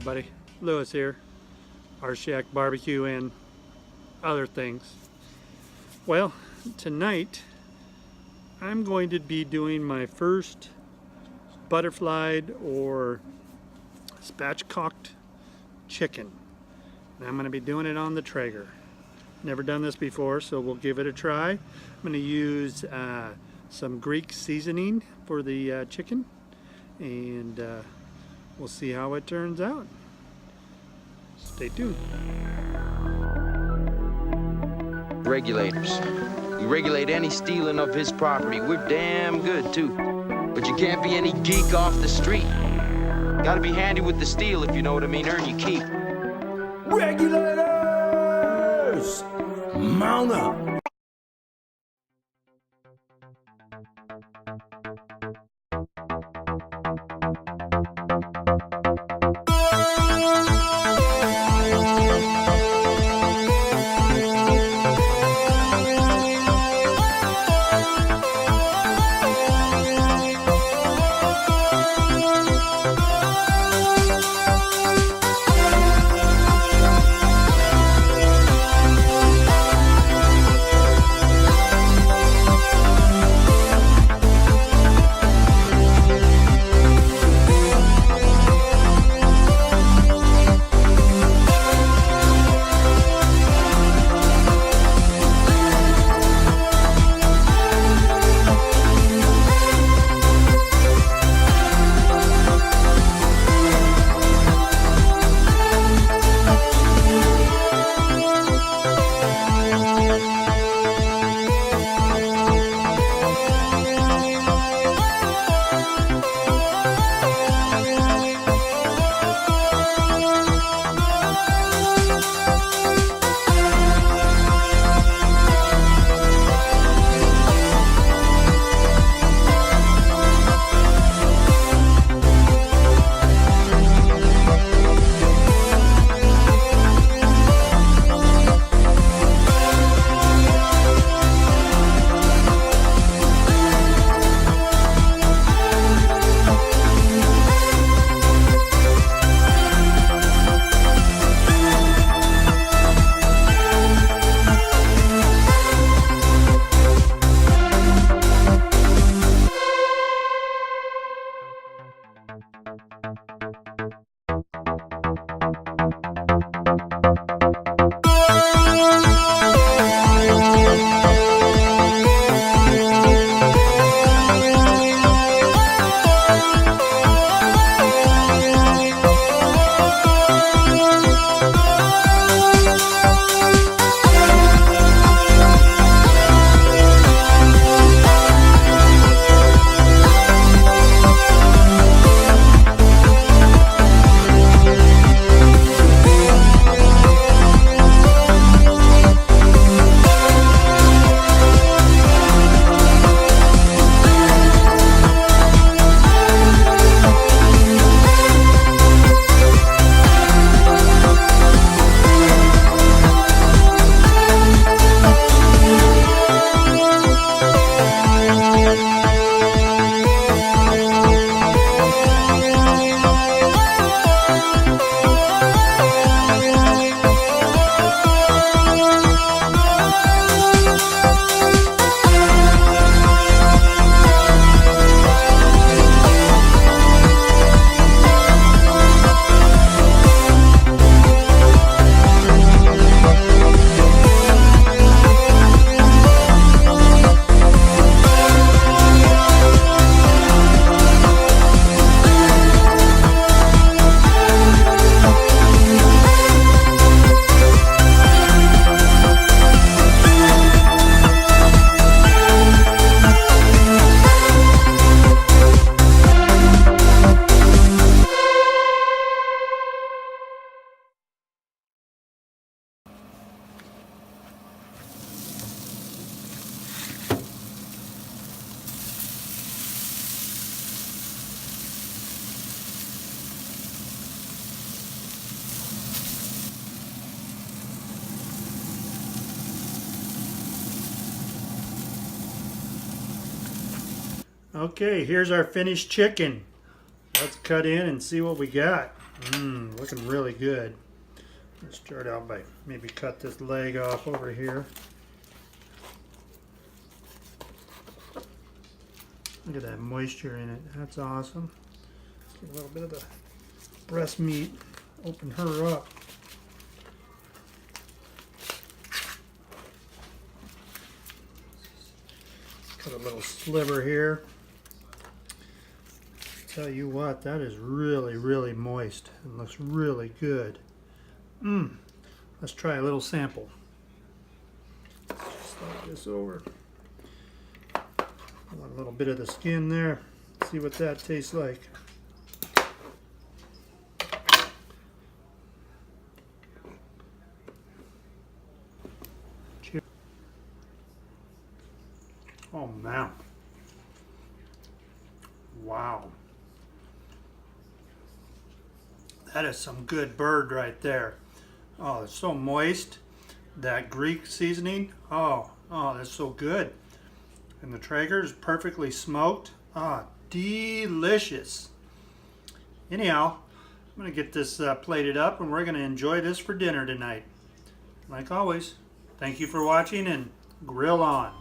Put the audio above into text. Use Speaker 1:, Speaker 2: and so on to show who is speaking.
Speaker 1: everybody, Lewis here, Rshackbbq and other things. Well, tonight I'm going to be doing my first butterflied or spatchcocked chicken. And I'm going to be doing it on the Traeger. Never done this before, so we'll give it a try. I'm going to use some Greek seasoning for the chicken, and we'll see how it turns out. Stay tuned.
Speaker 2: Regulators. We regulate any stealing of his property. We're damn good, too. But you can't be any geek off the street. Gotta be handy with the steel, if you know what I mean. Earn your keep.
Speaker 3: Regulators! Mount up!
Speaker 1: Okay, here's our finished chicken. Let's cut in and see what we got. Looking really good. Let's start out by maybe cut this leg off over here. Look at that moisture in it. That's awesome. Get a little bit of the breast meat. Open her up. Cut a little sliver here. Tell you what, that is really, really moist and looks really good. Let's try a little sample. Slide this over. Want a little bit of the skin there. See what that tastes like. Cheers. Oh man. Wow. That is some good bird right there. Oh, it's so moist. That Greek seasoning. Oh, that's so good. And the Traeger is perfectly smoked. Ah, delicious. Anyhow, I'm going to get this plated up and we're going to enjoy this for dinner tonight. Like always, thank you for watching and grill on.